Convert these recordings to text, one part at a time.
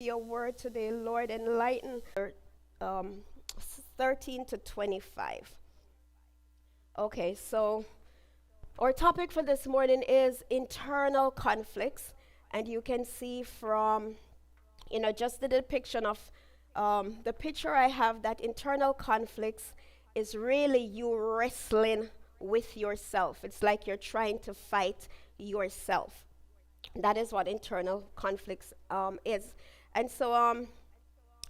Your word today, Lord. Enlighten um, 13 to 25. Okay, so our topic for this morning is internal conflicts. And you can see from, just the depiction of the picture I have, that internal conflicts is really you wrestling with yourself. It's like you're trying to fight yourself. That is what internal conflicts is. And so,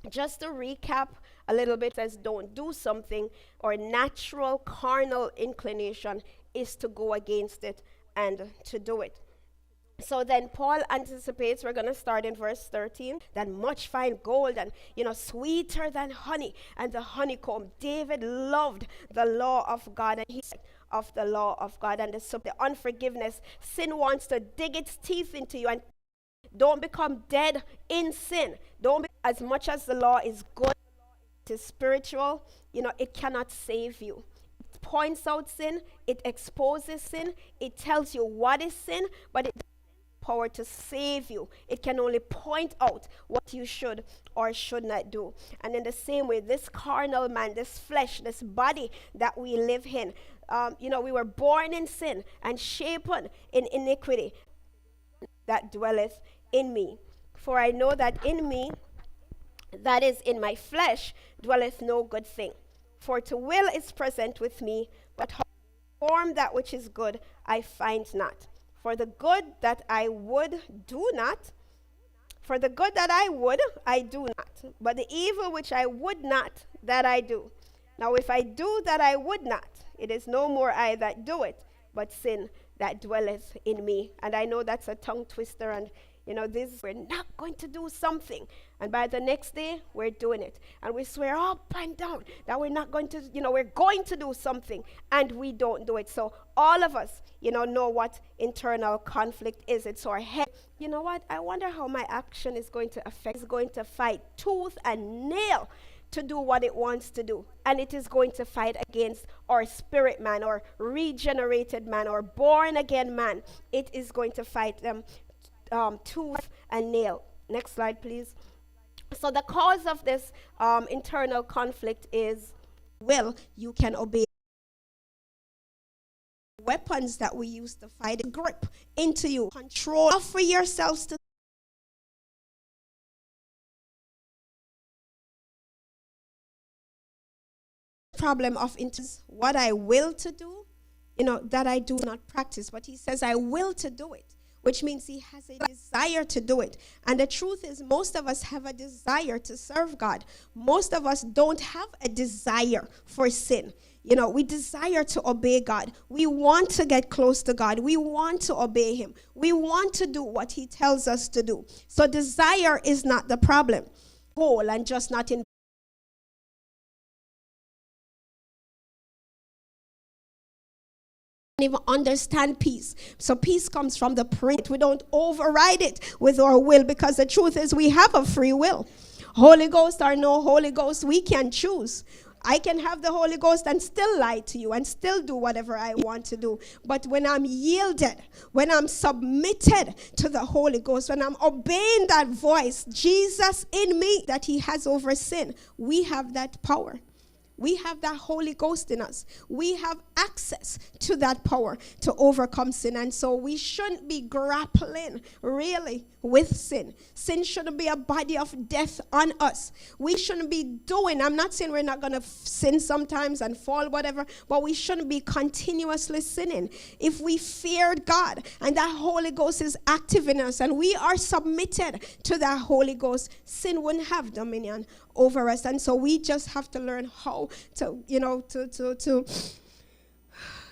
just to recap a little bit, says don't do something, or natural carnal inclination is to go against it and to do it. So then Paul anticipates, we're going to start in verse 13, that much fine gold and, sweeter than honey and the honeycomb. David loved the law of God, and he said of the law of God, and the unforgiveness. Sin wants to dig its teeth into you, and don't become dead in sin. Don't be, as much as the law is good, it is spiritual, it cannot save you. It points out sin, it exposes sin, it tells you what is sin, but it power to save you. It can only point out what you should or should not do. And in the same way, this carnal man, this flesh, this body that we live in, we were born in sin and shapen in iniquity that dwelleth in me. For I know that in me, that is in my flesh, dwelleth no good thing. For to will is present with me, but how to perform that which is good I find not. For the good that I would do not, for the good that I would, I do not. But the evil which I would not, that I do. Now if I do that I would not, it is no more I that do it, but sin that dwelleth in me. And I know that's a tongue twister, and we're not going to do something, and by the next day we're doing it, and we swear up and down that we're not going to, we're going to do something, and we don't do it. So all of us, know what internal conflict is. It's our head. You know what? I wonder how my action is going to affect. It's going to fight tooth and nail to do what it wants to do, and it is going to fight against our spirit man, or regenerated man, or born again man. It is going to fight them tooth and nail. Next slide, please. So the cause of this internal conflict is will. You can obey. Weapons that we use to fight it grip into you, control, offer yourselves to problem of what I will to do, that I do not practice. But he says I will to do it, which means he has a desire to do it. And the truth is, most of us have a desire to serve God. Most of us don't have a desire for sin. We desire to obey God. We want to get close to God. We want to obey him. We want to do what he tells us to do. So desire is not the problem. Whole and just not in even understand peace. So peace comes from the Prince. We don't override it with our will, because the truth is we have a free will. Holy Ghost or no Holy Ghost, we can choose. I can have the Holy Ghost and still lie to you and still do whatever I want to do. But when I'm yielded, when I'm submitted to the Holy Ghost, when I'm obeying that voice, Jesus in me, that he has over sin, we have that power. We have that Holy Ghost in us. We have access to that power to overcome sin. And so we shouldn't be grappling really with sin. Sin shouldn't be a body of death on us. We shouldn't be doing, I'm not saying we're not going to sin sometimes and fall, whatever, but we shouldn't be continuously sinning. If we feared God and that Holy Ghost is active in us and we are submitted to that Holy Ghost, sin wouldn't have dominion over us. And so we just have to learn how to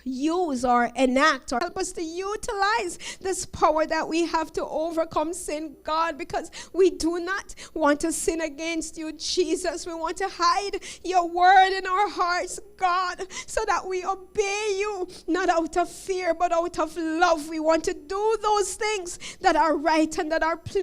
use or enact or help us to utilize this power that we have to overcome sin, God, because we do not want to sin against you, Jesus. We want to hide your word in our hearts, God, so that we obey you, not out of fear, but out of love. We want to do those things that are right and that are pleasing